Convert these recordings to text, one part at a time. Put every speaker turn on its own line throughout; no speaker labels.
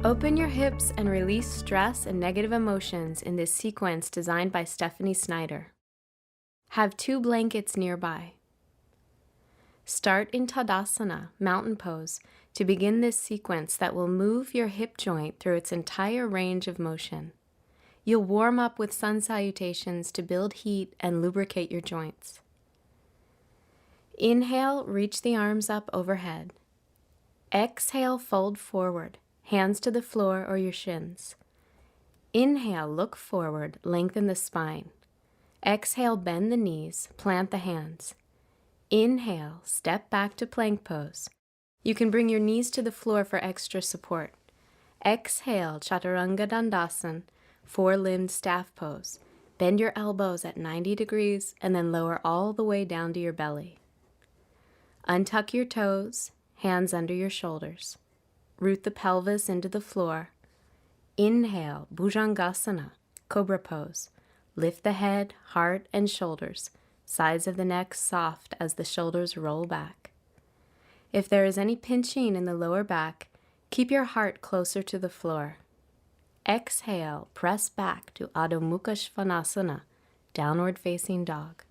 Open your hips and release stress and negative emotions in this sequence designed by Snyder. Have 2 blankets nearby. Start in Tadasana, mountain pose, to begin this sequence that will move your hip joint through its entire range of motion. You'll warm up with sun salutations to build heat and lubricate your joints. Inhale, reach the arms up overhead. Exhale, fold forward, hands to the floor or your shins. Inhale, look forward, lengthen the spine. Exhale, bend the knees, plant the hands. Inhale, step back to plank pose. You can bring your knees to the floor for extra support. Exhale, Chaturanga Dandasana, 4-limbed staff pose. Bend your elbows at 90 degrees and then lower all the way down to your belly. Untuck your toes, hands under your shoulders. Root the pelvis into the floor. Inhale, Bhujangasana, cobra pose. Lift the head, heart, and shoulders. Sides of the neck soft as the shoulders roll back. If there is any pinching in the lower back, keep your heart closer to the floor. Exhale, press back to Adho Mukha Svanasana, downward facing dog.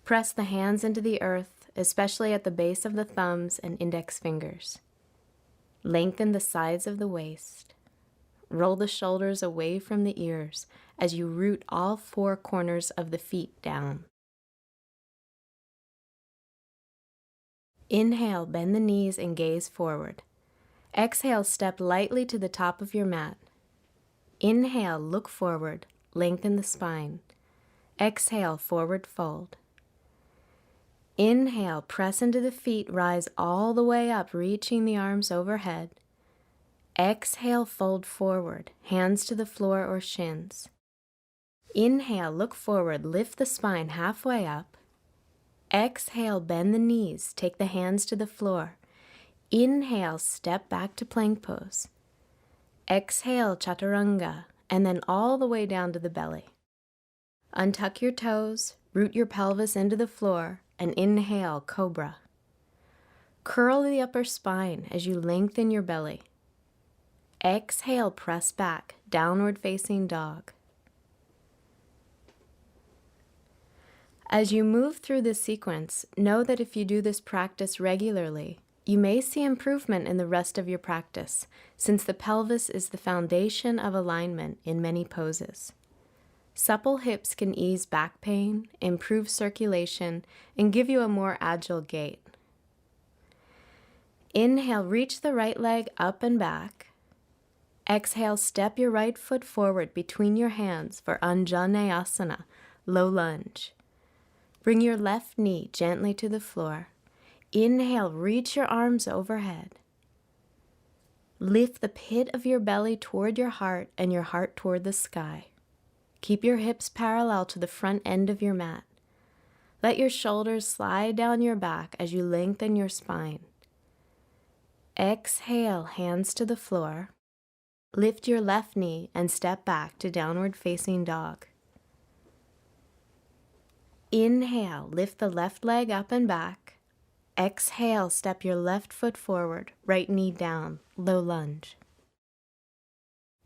Press the hands into the earth, especially at the base of the thumbs and index fingers. Lengthen the sides of the waist. Roll the shoulders away from the ears as you root all 4 corners of the feet down. Inhale, bend the knees and gaze forward. Exhale, step lightly to the top of your mat. Inhale, look forward, lengthen the spine. Exhale, forward fold. Inhale, press into the feet, rise all the way up, reaching the arms overhead. Exhale, fold forward, hands to the floor or shins. Inhale, look forward, lift the spine halfway up. Exhale, bend the knees, take the hands to the floor. Inhale, step back to plank pose. Exhale, Chaturanga, and then all the way down to the belly. Untuck your toes, root your pelvis into the floor, and inhale, cobra. Curl the upper spine as you lengthen your belly. Exhale, press back, downward facing dog. As you move through this sequence, know that if you do this practice regularly, you may see improvement in the rest of your practice, since the pelvis is the foundation of alignment in many poses. Supple hips can ease back pain, improve circulation, and give you a more agile gait. Inhale, reach the right leg up and back. Exhale, step your right foot forward between your hands for Anjaneyasana, low lunge. Bring your left knee gently to the floor. Inhale, reach your arms overhead. Lift the pit of your belly toward your heart and your heart toward the sky. Keep your hips parallel to the front end of your mat. Let your shoulders slide down your back as you lengthen your spine. Exhale, hands to the floor. Lift your left knee and step back to downward facing dog. Inhale, lift the left leg up and back. Exhale, step your left foot forward, right knee down, low lunge.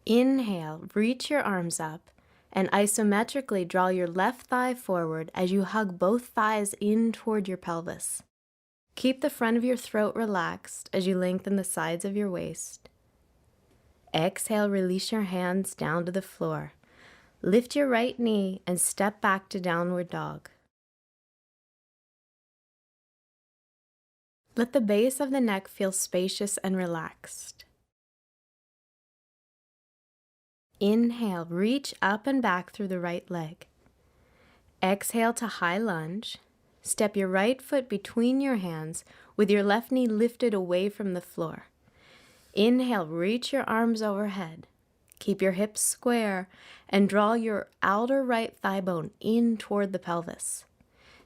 Inhale, reach your arms up and isometrically draw your left thigh forward as you hug both thighs in toward your pelvis. Keep the front of your throat relaxed as you lengthen the sides of your waist. Exhale, release your hands down to the floor. Lift your right knee and step back to downward dog. Let the base of the neck feel spacious and relaxed. Inhale, reach up and back through the right leg. Exhale to high lunge. Step your right foot between your hands with your left knee lifted away from the floor. Inhale, reach your arms overhead. Keep your hips square and draw your outer right thigh bone in toward the pelvis.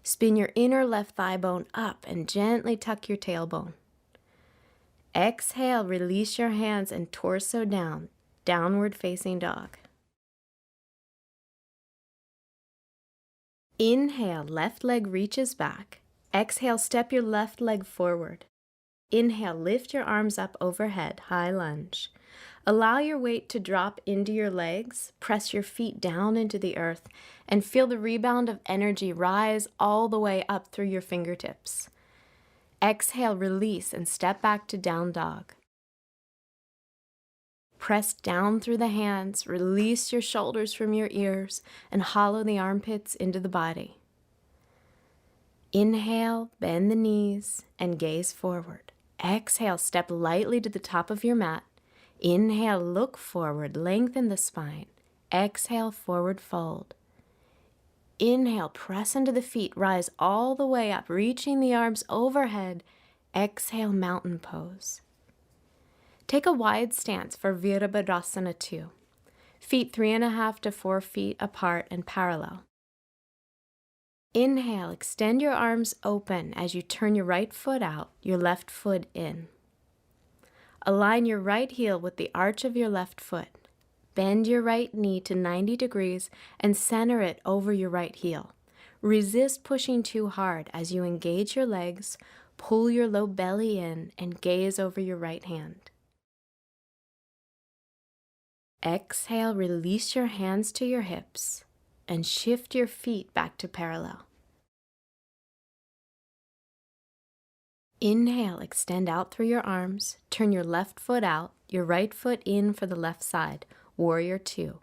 Spin your inner left thigh bone up and gently tuck your tailbone. Exhale, release your hands and torso down, downward facing dog. Inhale, left leg reaches back. Exhale, step your left leg forward. Inhale, lift your arms up overhead, high lunge. Allow your weight to drop into your legs, press your feet down into the earth, and feel the rebound of energy rise all the way up through your fingertips. Exhale, release, and step back to down dog. Press down through the hands, release your shoulders from your ears, and hollow the armpits into the body. Inhale, bend the knees, and gaze forward. Exhale, step lightly to the top of your mat. Inhale, look forward, lengthen the spine. Exhale, forward fold. Inhale, press into the feet, rise all the way up, reaching the arms overhead. Exhale, mountain pose. Take a wide stance for Virabhadrasana 2. Feet 3.5 to 4 feet apart and parallel. Inhale, extend your arms open as you turn your right foot out, your left foot in. Align your right heel with the arch of your left foot. Bend your right knee to 90 degrees and center it over your right heel. Resist pushing too hard as you engage your legs, pull your low belly in, and gaze over your right hand. Exhale, release your hands to your hips and shift your feet back to parallel. Inhale, extend out through your arms, turn your left foot out, your right foot in for the left side, Warrior 2.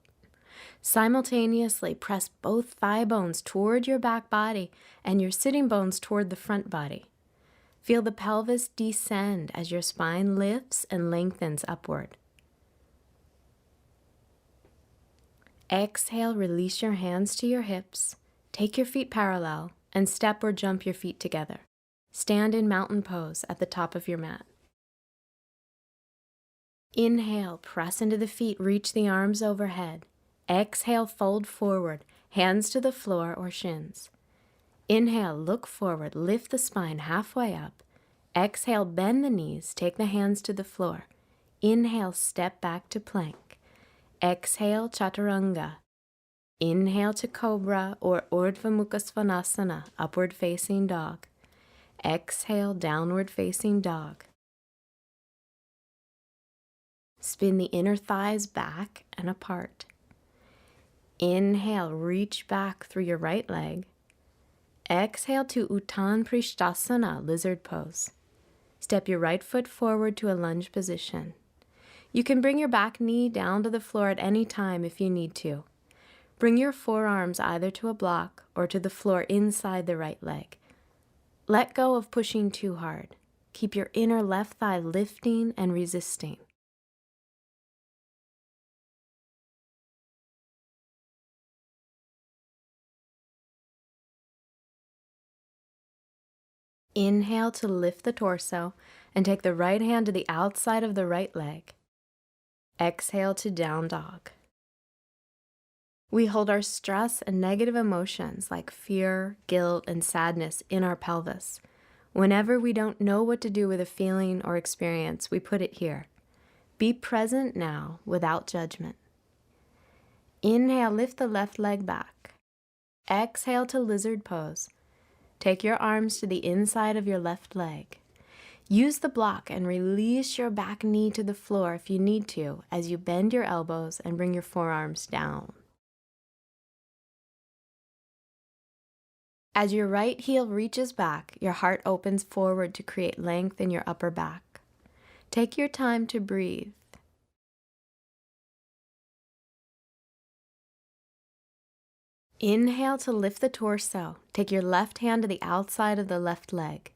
Simultaneously press both thigh bones toward your back body and your sitting bones toward the front body. Feel the pelvis descend as your spine lifts and lengthens upward. Exhale, release your hands to your hips, take your feet parallel, and step or jump your feet together. Stand in mountain pose at the top of your mat. Inhale, press into the feet, reach the arms overhead. Exhale, fold forward, hands to the floor or shins. Inhale, look forward, lift the spine halfway up. Exhale, bend the knees, take the hands to the floor. Inhale, step back to plank. Exhale, chaturanga. Inhale to cobra or urdhva mukha svanasana, upward facing dog. Exhale, downward facing dog. Spin the inner thighs back and apart. Inhale, reach back through your right leg. Exhale to Uttan Prishtasana, lizard pose. Step your right foot forward to a lunge position. You can bring your back knee down to the floor at any time if you need to. Bring your forearms either to a block or to the floor inside the right leg. Let go of pushing too hard. Keep your inner left thigh lifting and resisting. Inhale to lift the torso and take the right hand to the outside of the right leg. Exhale to down dog. We hold our stress and negative emotions like fear, guilt, and sadness in our pelvis. Whenever we don't know what to do with a feeling or experience, we put it here. Be present now without judgment. Inhale, lift the left leg back. Exhale to lizard pose. Take your arms to the inside of your left leg. Use the block and release your back knee to the floor if you need to as you bend your elbows and bring your forearms down. As your right heel reaches back, your heart opens forward to create length in your upper back. Take your time to breathe. Inhale to lift the torso. Take your left hand to the outside of the left leg.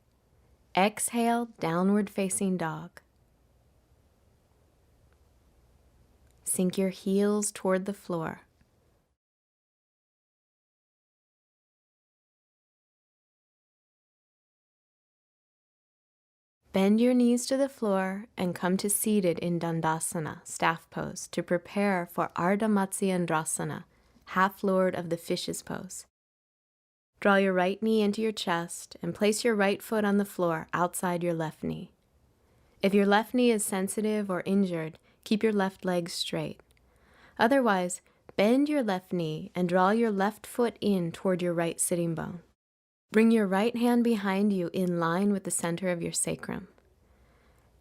Exhale, downward facing dog. Sink your heels toward the floor. Bend your knees to the floor and come to seated in Dandasana, staff pose, to prepare for Ardha Matsyendrasana, half lord of the fishes pose. Draw your right knee into your chest and place your right foot on the floor outside your left knee. If your left knee is sensitive or injured, keep your left leg straight. Otherwise, bend your left knee and draw your left foot in toward your right sitting bone. Bring your right hand behind you in line with the center of your sacrum.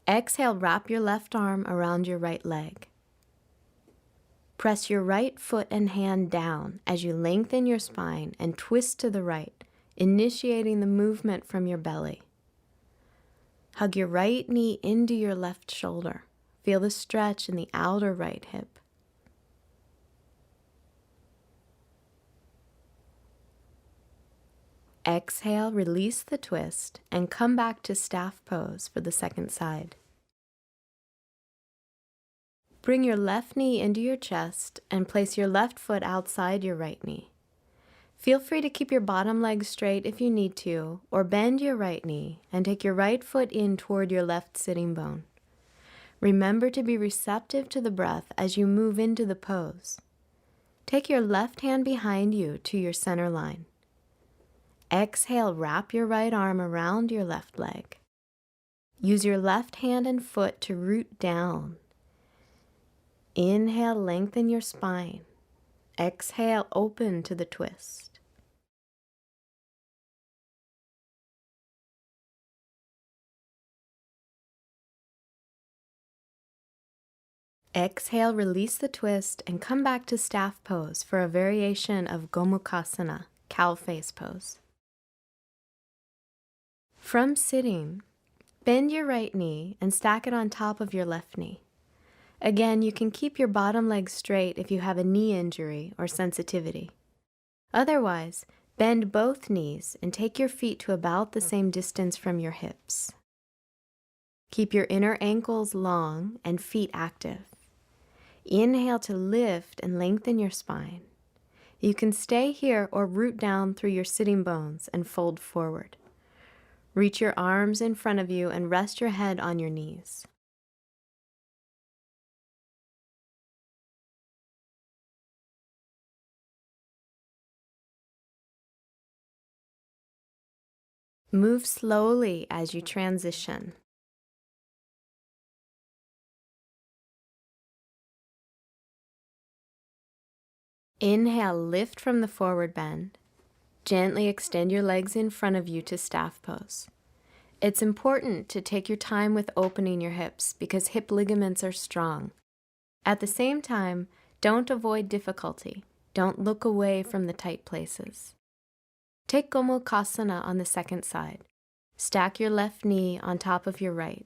Exhale, wrap your left arm around your right leg. Press your right foot and hand down as you lengthen your spine and twist to the right, initiating the movement from your belly. Hug your right knee into your left shoulder. Feel the stretch in the outer right hip. Exhale, release the twist, and come back to staff pose for the second side. Bring your left knee into your chest and place your left foot outside your right knee. Feel free to keep your bottom leg straight if you need to, or bend your right knee and take your right foot in toward your left sitting bone. Remember to be receptive to the breath as you move into the pose. Take your left hand behind you to your center line. Exhale, wrap your right arm around your left leg. Use your left hand and foot to root down. Inhale, lengthen your spine. Exhale, open to the twist. Exhale, release the twist, and come back to staff pose for a variation of Gomukhasana, cow face pose. From sitting, bend your right knee and stack it on top of your left knee. Again, you can keep your bottom leg straight if you have a knee injury or sensitivity. Otherwise, bend both knees and take your feet to about the same distance from your hips. Keep your inner ankles long and feet active. Inhale to lift and lengthen your spine. You can stay here or root down through your sitting bones and fold forward. Reach your arms in front of you and rest your head on your knees. Move slowly as you transition. Inhale, lift from the forward bend. Gently extend your legs in front of you to staff pose. It's important to take your time with opening your hips because hip ligaments are strong. At the same time, don't avoid difficulty. Don't look away from the tight places. Take Gomukhasana on the second side. Stack your left knee on top of your right.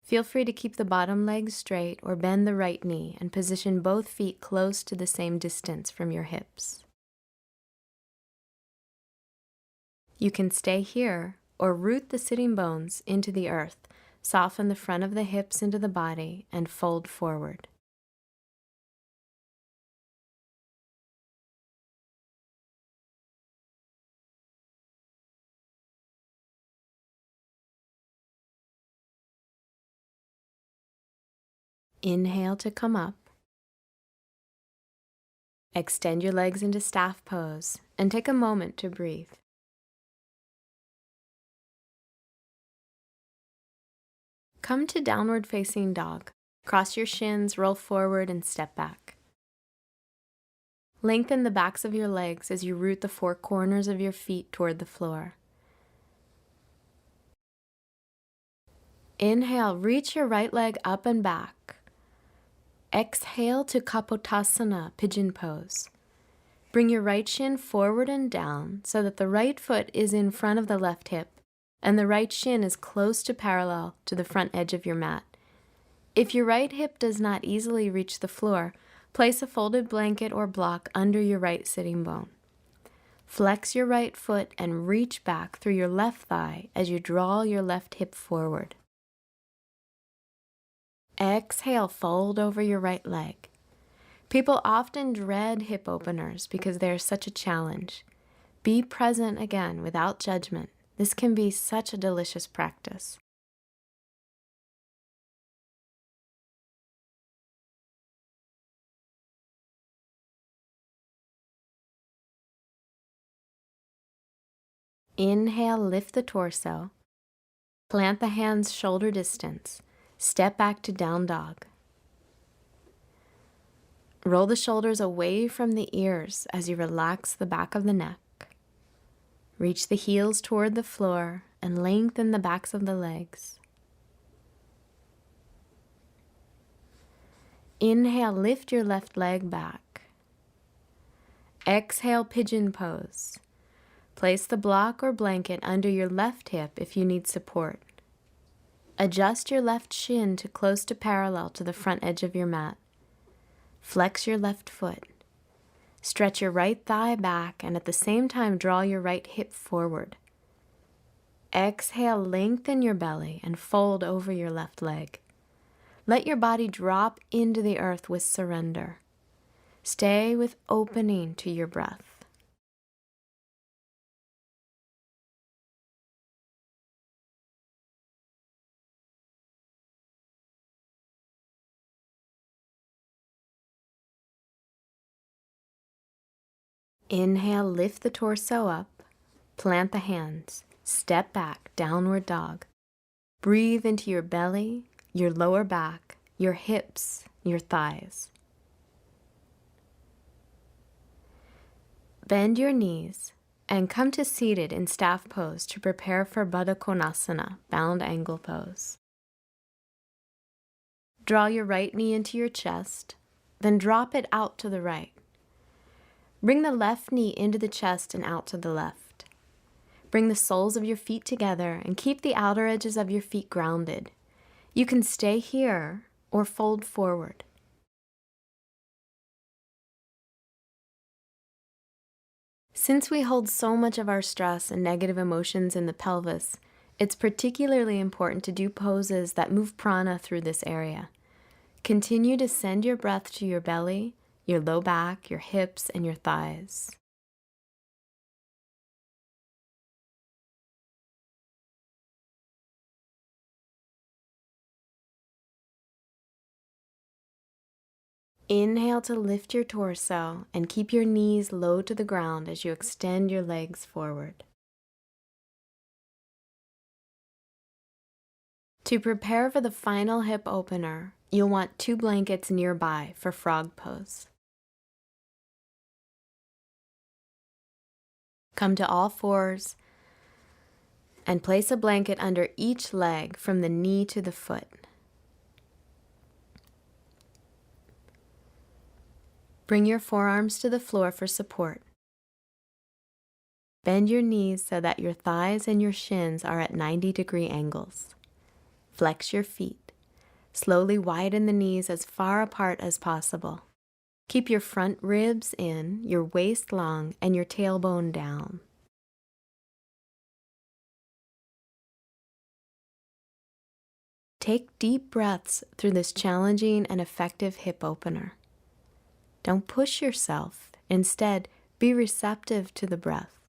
Feel free to keep the bottom leg straight or bend the right knee and position both feet close to the same distance from your hips. You can stay here or root the sitting bones into the earth, soften the front of the hips into the body, and fold forward. Inhale to come up. Extend your legs into staff pose and take a moment to breathe. Come to downward facing dog. Cross your shins, roll forward, and step back. Lengthen the backs of your legs as you root the four corners of your feet toward the floor. Inhale, reach your right leg up and back. Exhale to Kapotasana, pigeon pose. Bring your right shin forward and down so that the right foot is in front of the left hip and the right shin is close to parallel to the front edge of your mat. If your right hip does not easily reach the floor, place a folded blanket or block under your right sitting bone. Flex your right foot and reach back through your left thigh as you draw your left hip forward. Exhale, fold over your right leg. People often dread hip openers because they are such a challenge. Be present again without judgment. This can be such a delicious practice. Inhale, lift the torso. Plant the hands shoulder distance. Step back to down dog. Roll the shoulders away from the ears as you relax the back of the neck. Reach the heels toward the floor and lengthen the backs of the legs. Inhale, lift your left leg back. Exhale, pigeon pose. Place the block or blanket under your left hip if you need support. Adjust your left shin to close to parallel to the front edge of your mat. Flex your left foot. Stretch your right thigh back and at the same time draw your right hip forward. Exhale, lengthen your belly and fold over your left leg. Let your body drop into the earth with surrender. Stay with opening to your breath. Inhale, lift the torso up, plant the hands, step back, downward dog. Breathe into your belly, your lower back, your hips, your thighs. Bend your knees and come to seated in staff pose to prepare for Baddha Konasana, bound angle pose. Draw your right knee into your chest, then drop it out to the right. Bring the left knee into the chest and out to the left. Bring the soles of your feet together and keep the outer edges of your feet grounded. You can stay here or fold forward. Since we hold so much of our stress and negative emotions in the pelvis, it's particularly important to do poses that move prana through this area. Continue to send your breath to your belly, your low back, your hips, and your thighs. Inhale to lift your torso and keep your knees low to the ground as you extend your legs forward. To prepare for the final hip opener, you'll want 2 blankets nearby for frog pose. Come to all fours and place a blanket under each leg from the knee to the foot. Bring your forearms to the floor for support. Bend your knees so that your thighs and your shins are at 90-degree angles. Flex your feet. Slowly widen the knees as far apart as possible. Keep your front ribs in, your waist long, and your tailbone down. Take deep breaths through this challenging and effective hip opener. Don't push yourself. Instead, be receptive to the breath.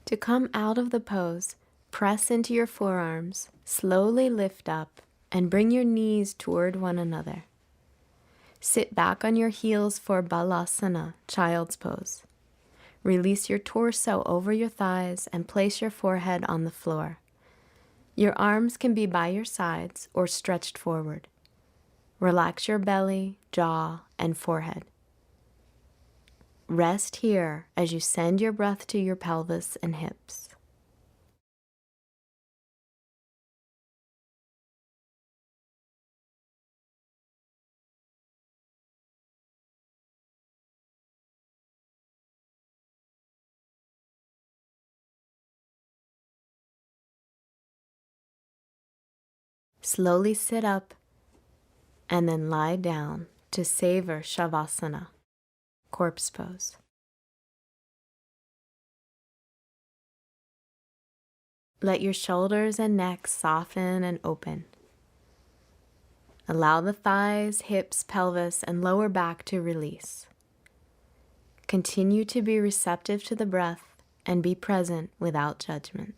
To come out of the pose, press into your forearms, slowly lift up, and bring your knees toward one another. Sit back on your heels for Balasana, child's pose. Release your torso over your thighs and place your forehead on the floor. Your arms can be by your sides or stretched forward. Relax your belly, jaw, and forehead. Rest here as you send your breath to your pelvis and hips. Slowly sit up and then lie down to savor Shavasana, corpse pose. Let your shoulders and neck soften and open. Allow the thighs, hips, pelvis, and lower back to release. Continue to be receptive to the breath and be present without judgment.